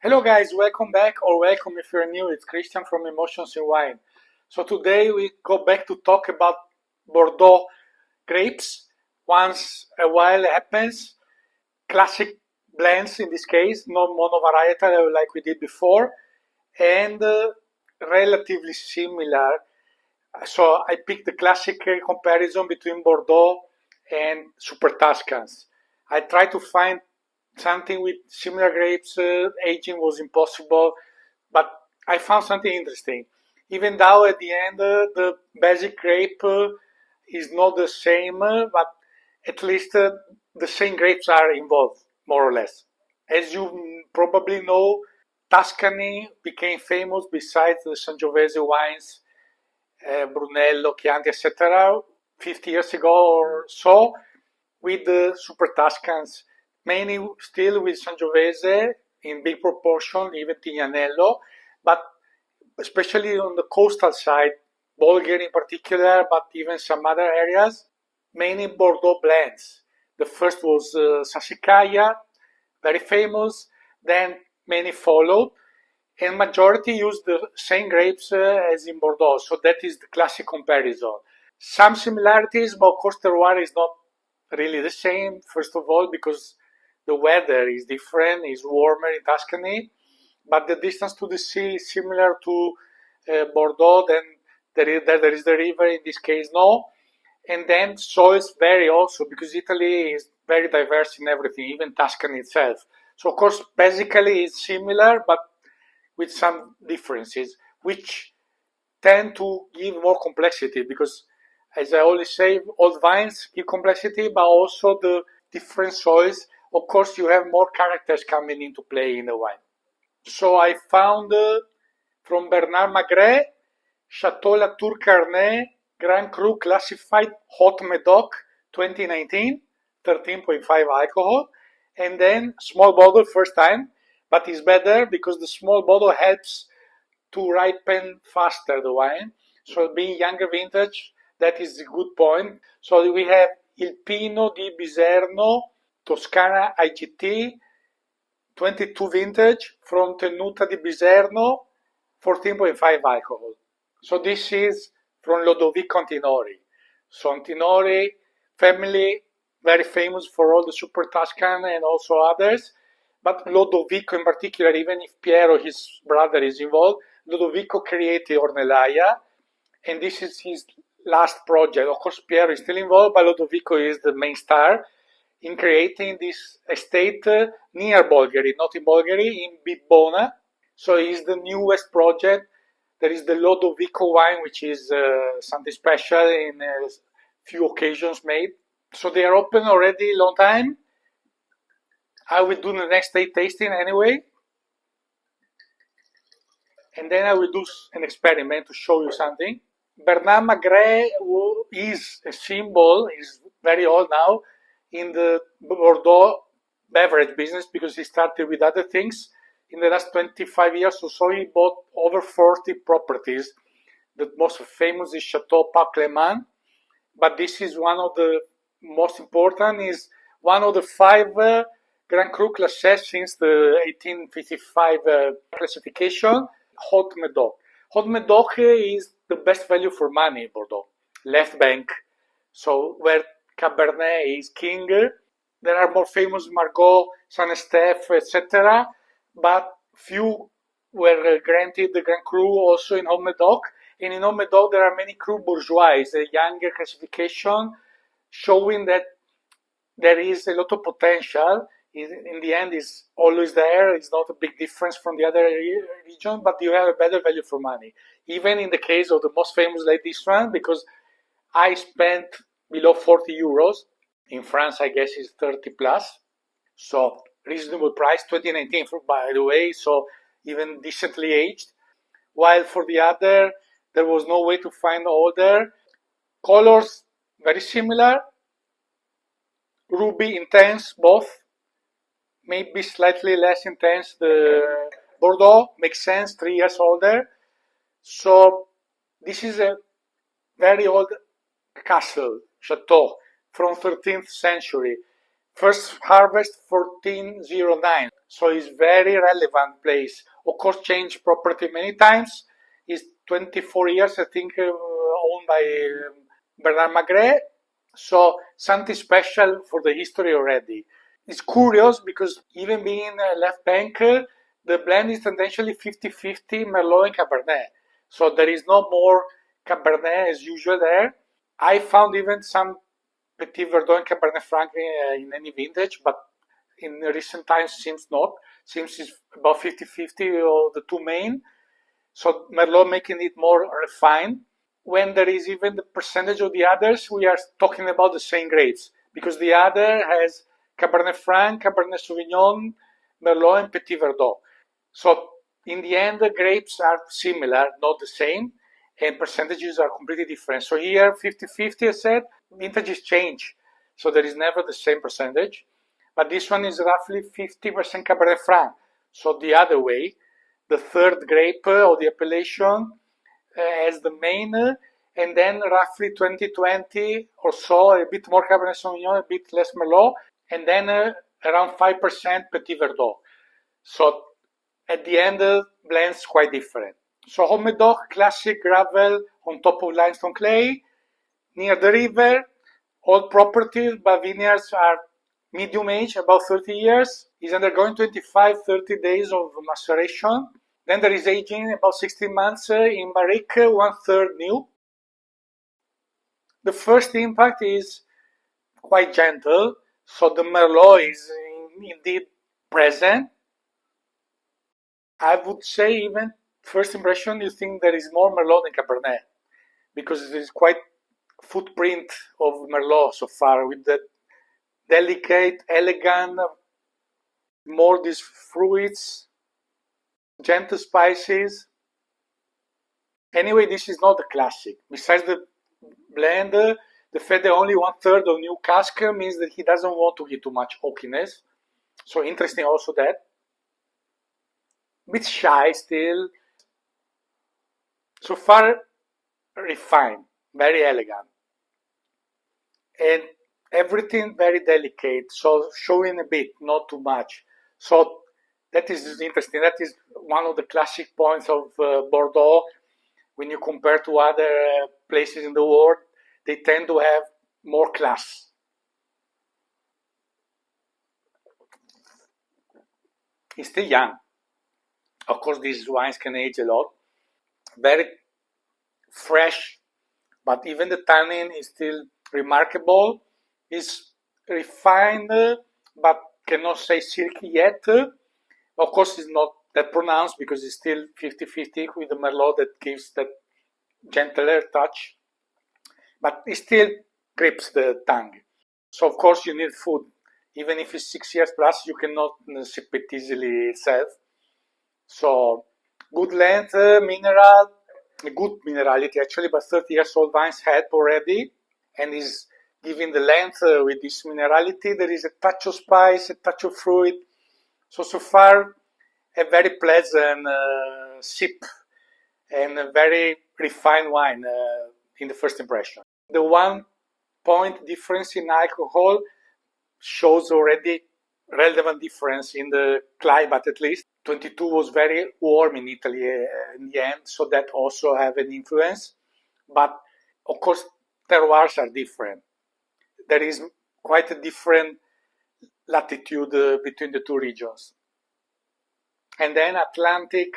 Hello guys, welcome back or welcome if you're new. It's Christian from Emotions in Wine. So today we go back to talk about Bordeaux grapes. Once a while happens, classic blends in this case, not monovarietal like we did before, and relatively similar. So I picked the classic comparison between Bordeaux and Supertuscans. I tried to find something with similar grapes. Aging was impossible, but I found something interesting. Even though at the end the basic grape is not the same, but at least the same grapes are involved, more or less. As you probably know, Tuscany became famous besides the Sangiovese wines, Brunello, Chianti, etc., 50 years ago or so, with the Supertuscans, mainly still with Sangiovese in big proportion, even Tignanello, but especially on the coastal side, Bolgheri in particular, but even some other areas, mainly Bordeaux blends. The first was Sassicaia, very famous, then many followed, and majority use the same grapes as in Bordeaux, so that is the classic comparison. Some similarities, but of course terroir is not really the same, first of all, because the weather is different, it's warmer in Tuscany, but the distance to the sea is similar to Bordeaux, then there is the river, in this case no, and then soils vary also, because Italy is very diverse in everything, even Tuscany itself. So of course, basically it's similar, but with some differences, which tend to give more complexity, because as I always say, old vines give complexity, but also the different soils. Of course, you have more characters coming into play in the wine. So I found from Bernard Magrez, Château Carnet Grand Cru Classified Haut-Médoc 2019, 13.5 alcohol, and then small bottle first time, but it's better because the small bottle helps to ripen faster the wine. So being younger vintage, that is a good point. So we have Il Pino di Biserno, Toscana IGT, 22 vintage from Tenuta di Biserno, 14.5 alcohol. So this is from Lodovico Antinori. So Antinori family, very famous for all the Supertuscan and also others. But Lodovico in particular, even if Piero, his brother, is involved, Lodovico created Ornellaia, and this is his last project. Of course, Piero is still involved, but Lodovico is the main star in creating this estate near Bolgheri, not in Bolgheri, in Bibbona. So it's the newest project. There is the Lodovico wine, which is something special in a few occasions made. So they are open already a long time. I will do the next day tasting anyway. And then I will do an experiment to show you something. Bernard Magrez is a symbol, is very old now, in the Bordeaux beverage business because he started with other things. In the last 25 years or so, he bought over 40 properties. The most famous is Château Clément, but this is one of the most important, is one of the 5 Grand Cru Classe since the 1855 classification, Haut-Médoc. Haut-Médoc is the best value for money in Bordeaux, left bank. So where Cabernet is king, there are more famous Margaux, Saint-Estèphe, etc., but few were granted the Grand Cru also in Haut-Médoc. And in Haut-Médoc there are many Cru Bourgeois, a younger classification, showing that there is a lot of potential. In the end, is always there. It's not a big difference from the other region, but you have a better value for money. Even in the case of the most famous like this one, because I spent below 40 euros. In France, I guess it's 30 plus. So reasonable price, 2019 by the way, so even decently aged. While for the other, there was no way to find older. Colors, very similar. Ruby, intense, both. Maybe slightly less intense. The Bordeaux makes sense, 3 years older. So this is a very old castle, Château, from 13th century. First harvest 1409. So it's very relevant place. Of course, changed property many times. It's 24 years, I think, owned by Bernard Magrez. So something special for the history already. It's curious because even being a left bank, the blend is essentially 50-50 Merlot and Cabernet. So there is no more Cabernet as usual there. I found even some Petit Verdot and Cabernet Franc in any vintage, but in recent times seems not. Seems it's about 50-50 or the two main. So Merlot making it more refined. When there is even the percentage of the others, we are talking about the same grapes because the other has Cabernet Franc, Cabernet Sauvignon, Merlot, and Petit Verdot. So in the end, the grapes are similar, not the same, and percentages are completely different. So here, 50-50, I said, vintages change. So there is never the same percentage. But this one is roughly 50% Cabernet Franc. So the other way, the third grape or the appellation as the main, and then roughly 20-20 or so, a bit more Cabernet Sauvignon, a bit less Merlot, and then around 5% Petit Verdot. So at the end, blends quite different. So Haut-Médoc, classic gravel on top of limestone clay, near the river, old properties, but vineyards are medium age, about 30 years, is undergoing 25-30 days of maceration. Then there is aging about 16 months in barrique, 1/3 new. The first impact is quite gentle, so the Merlot is indeed present. I would say even first impression you think there is more Merlot than Cabernet, because it is quite footprint of Merlot so far with the delicate, elegant, more these fruits, gentle spices. Anyway, this is not the classic. Besides the blend, the fact that only 1/3 of new cask means that he doesn't want to give too much oakiness. So interesting also that. A bit shy still. So far refined, very elegant. And everything very delicate, so showing a bit, not too much. So that is interesting. That is one of the classic points of Bordeaux. When you compare to other places in the world, they tend to have more class. It's still young. Of course, these wines can age a lot. Very fresh, but even the tannin is still remarkable. It's refined, but cannot say silky yet. Of course, it's not that pronounced because it's still 50-50 with the Merlot that gives that gentler touch. But it still grips the tongue. So, of course, you need food. Even if it's 6 years plus, you cannot sip it easily itself. So, good length, mineral, good minerality actually, but 30 years old vines had already, and is giving the length with this minerality. There is a touch of spice, a touch of fruit. So far, a very pleasant sip and a very refined wine in the first impression. The 1 point difference in alcohol shows already relevant difference in the climate, at least. 22 was very warm in Italy in the end, so that also have an influence. But of course, terroirs are different. There is quite a different latitude between the two regions. And then Atlantic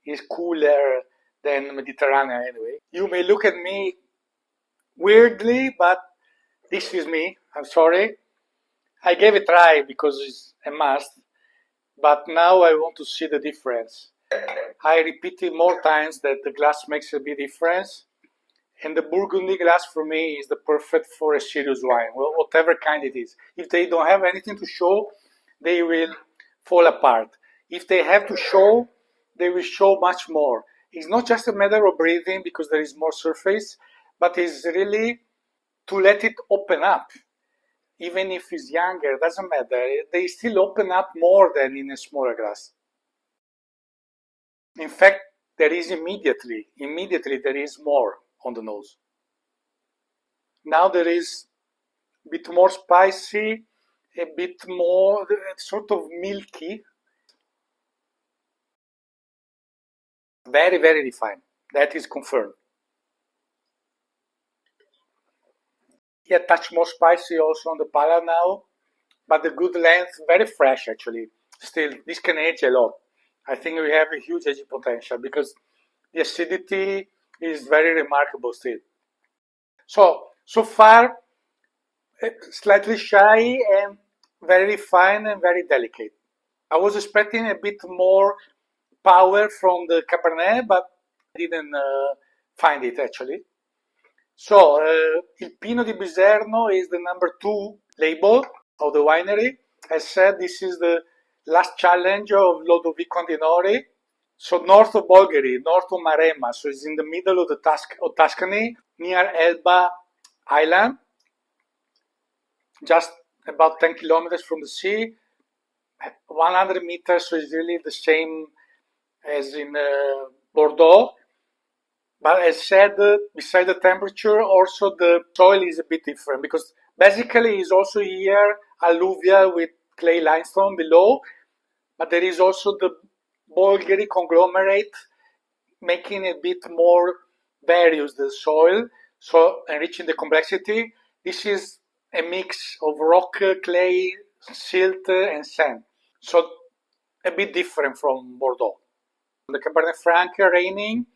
is cooler than Mediterranean anyway. You may look at me weirdly, but this is me. I'm sorry. I gave it a try because it's a must, but now I want to see the difference. I repeated more times that the glass makes a big difference, and the Burgundy glass for me is the perfect for a serious wine, whatever kind it is. If they don't have anything to show, they will fall apart. If they have to show, they will show much more. It's not just a matter of breathing because there is more surface, but it's really to let it open up. Even if it's younger, doesn't matter. They still open up more than in a smaller glass. In fact, there is immediately there is more on the nose. Now there is a bit more spicy, a bit more sort of milky, Very, very refined. That is confirmed. Yeah, touch more spicy also on the palate now, but the good length, very fresh actually. Still, this can age a lot. I think we have a huge aging potential because the acidity is very remarkable still. So far, slightly shy and very fine and very delicate. I was expecting a bit more power from the Cabernet, but didn't find it actually. So, Il Pino di Biserno is the number 2 label of the winery. As said, this is the last challenge of Lodovico Antinori. So north of Bolgheri, north of Maremma, so it's in the middle of the Tuscany, near Elba Island, just about 10 kilometers from the sea, 100 meters, so it's really the same as in Bordeaux. But as said, beside the temperature, also the soil is a bit different because basically it's also here alluvial with clay limestone below, but there is also the Bolgheri conglomerate making a bit more various the soil, so enriching the complexity. This is a mix of rock, clay, silt, and sand, so a bit different from Bordeaux. The Cabernet Franc raining,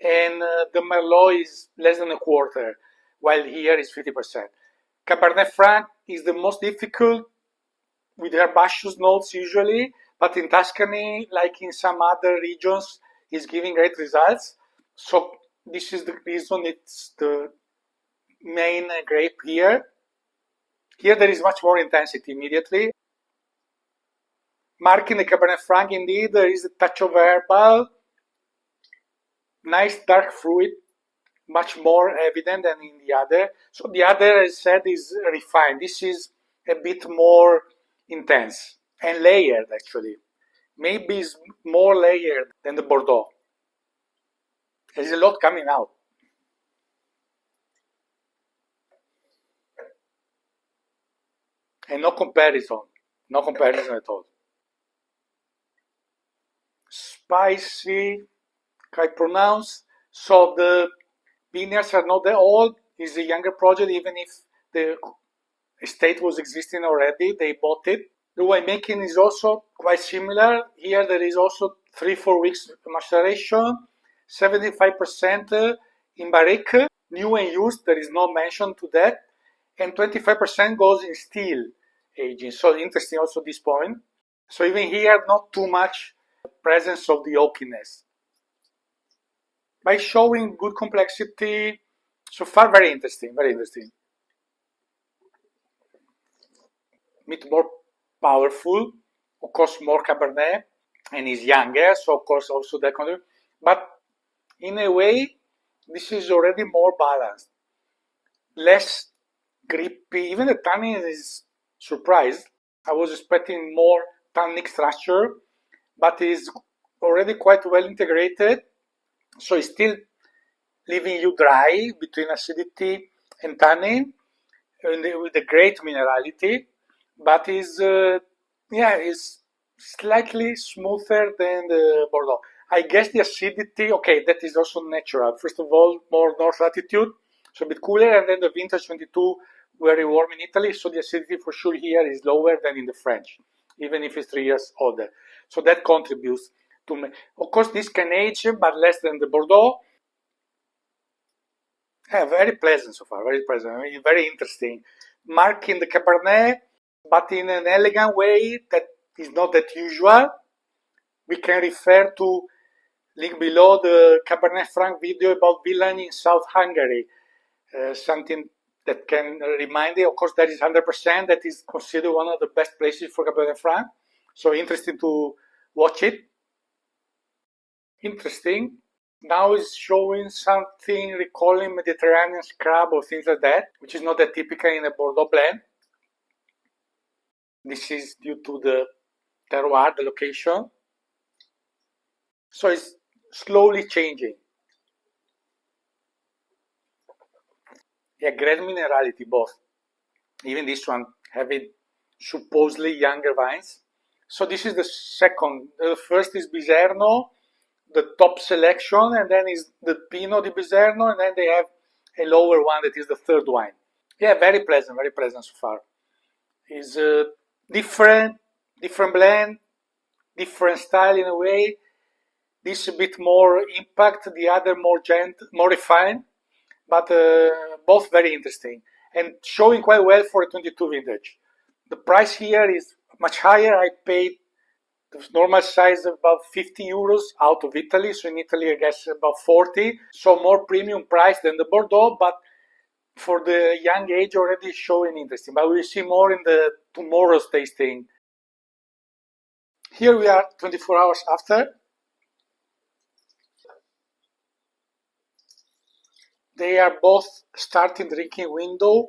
and the Merlot is less than a quarter, while here is 50%. Cabernet Franc is the most difficult with herbaceous notes usually, but in Tuscany, like in some other regions, is giving great results. So this is the reason it's the main grape here. Here there is much more intensity immediately. Marking the Cabernet Franc, indeed, there is a touch of herbal, nice dark fruit, much more evident than in the other. So the other, as said, is refined. This is a bit more intense and layered actually. Maybe it's more layered than the Bordeaux. There's a lot coming out. And no comparison at all. Spicy, quite pronounced. So the vineyards are not that old. It's a younger project, even if the estate was existing already, they bought it. The winemaking is also quite similar. Here there is also 3-4 weeks maceration, 75% in barrique, new and used, there is no mention to that, and 25% goes in still aging. So interesting also this point. So even here, not too much presence of the oakiness. By showing good complexity, so far very interesting, very interesting. Bit more powerful, of course more Cabernet, and is younger, so of course also that contributes. But in a way, this is already more balanced, less grippy. Even the tannin is surprised. I was expecting more tannic structure, but is already quite well integrated. So it's still leaving you dry between acidity and tannin, with a great minerality, but is slightly smoother than the Bordeaux. I guess the acidity, okay, that is also natural. First of all, more north latitude, so a bit cooler, and then the vintage 22 very warm in Italy, so the acidity for sure here is lower than in the French, even if it's 3 years older. So that contributes to, of course, this can age, but less than the Bordeaux. Yeah, very pleasant so far, very pleasant, I mean, very interesting. Marking the Cabernet, but in an elegant way that is not that usual. We can refer to link below the Cabernet Franc video about Villany in South Hungary, something that can remind you, of course, that is 100%, that is considered one of the best places for Cabernet Franc. So interesting to watch it. Interesting. Now it's showing something recalling Mediterranean scrub or things like that, which is not that typical in a Bordeaux blend. This is due to the terroir, the location. So it's slowly changing. Yeah, great minerality both. Even this one having supposedly younger vines. So this is the second. The first is Biserno, the top selection, and then is the Pino di Biserno, and then they have a lower one that is the third wine. Yeah, very pleasant so far. Is different blend, different style in a way. This a bit more impact, the other more refined, but both very interesting and showing quite well for a 22 vintage. The price here is much higher. I paid the normal size about 50 euros out of Italy, so in Italy I guess about 40, so more premium price than the Bordeaux, but for the young age already showing interesting. But we'll see more in the tomorrow's tasting. Here we are 24 hours after. They are both starting drinking window,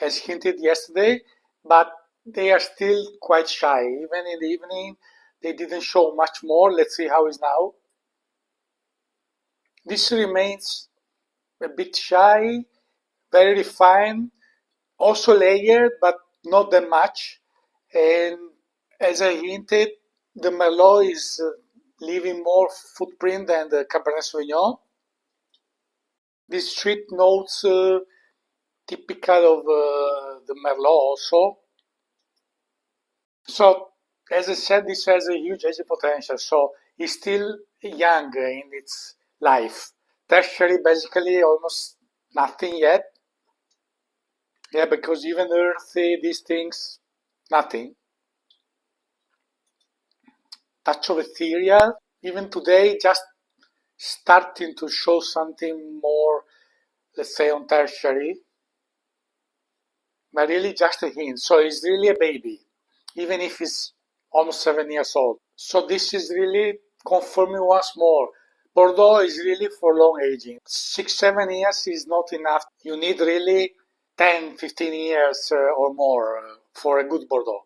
as hinted yesterday, but they are still quite shy. Even in the evening, they didn't show much more. Let's see how it is now. This remains a bit shy, very refined, also layered, but not that much. And as I hinted, the Merlot is leaving more footprint than the Cabernet Sauvignon. These sweet notes typical of the Merlot also. So, as I said, this has a huge aging potential, so it's still young in its life. Tertiary, basically, almost nothing yet. Yeah, because even earthy, these things, nothing. Touch of ethereal, even today, just starting to show something more, let's say, on tertiary, but really just a hint. So it's really a baby, even if it's almost 7 years old. So this is really confirming once more. Bordeaux is really for long aging. 6-7 years is not enough. You need really 10-15 years or more for a good Bordeaux.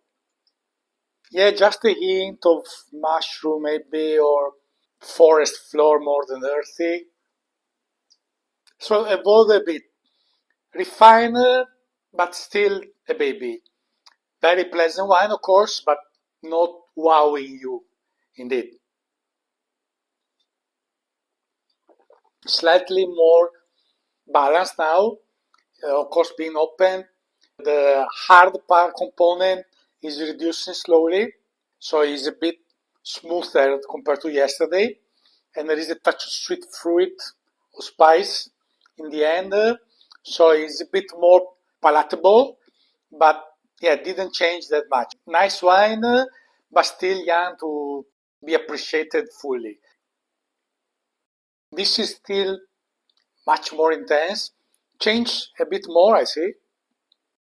Yeah, just a hint of mushroom maybe, or forest floor more than earthy. So evolve a bit. Refined, but still a baby. Very pleasant wine, of course, but not wowing you, indeed. Slightly more balanced now, of course, being open. The hard part component is reducing slowly, so it's a bit smoother compared to yesterday. And there is a touch of sweet fruit or spice in the end, so it's a bit more palatable, but yeah, didn't change that much. Nice wine, but still young to be appreciated fully. This is still much more intense, change a bit more, I see.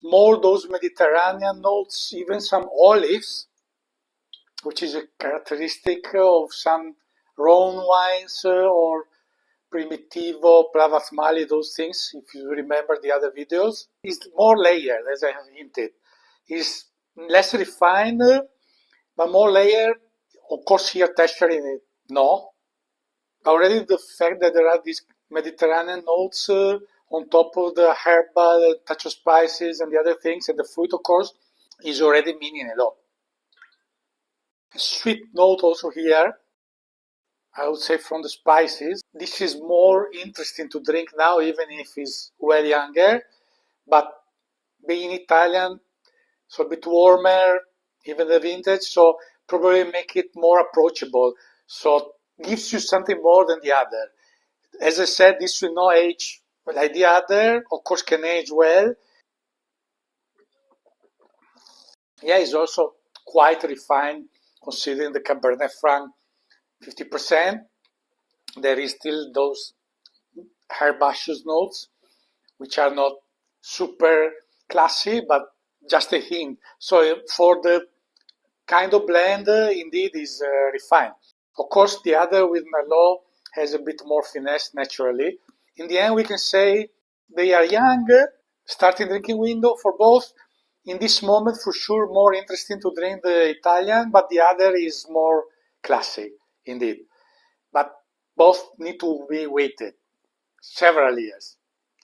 More those Mediterranean notes, even some olives, which is a characteristic of some Rhone wines or Primitivo, Mali, those things, if you remember the other videos. Is more layered, as I have hinted. Is less refined, but more layered. Of course, here tertiary, no. Already the fact that there are these Mediterranean notes on top of the herbal, touch of spices and the other things, and the fruit, of course, is already meaning a lot. Sweet note also here, I would say, from the spices. This is more interesting to drink now, even if it's well younger, but being Italian, so a bit warmer, even the vintage, so probably make it more approachable. So gives you something more than the other. As I said, this will not age like the other, of course can age well. Yeah, it's also quite refined considering the Cabernet Franc 50%. There is still those herbaceous notes, which are not super classy, but just a hint. So for the kind of blend, indeed is refined. Of course, the other with Merlot has a bit more finesse naturally. In the end, we can say they are young, starting drinking window for both. In this moment, for sure, more interesting to drink the Italian, but the other is more classic, indeed. But both need to be waited several years.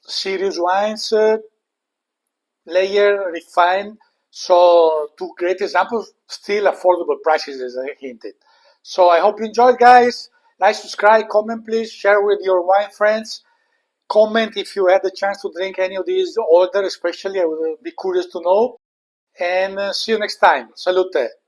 Serious wines, layer, refined. So two great examples, still affordable prices as I hinted. So I hope you enjoyed, guys. Like, subscribe, comment please, share with your wine friends. Comment if you had the chance to drink any of these order, especially I would be curious to know. And see you next time. Salute.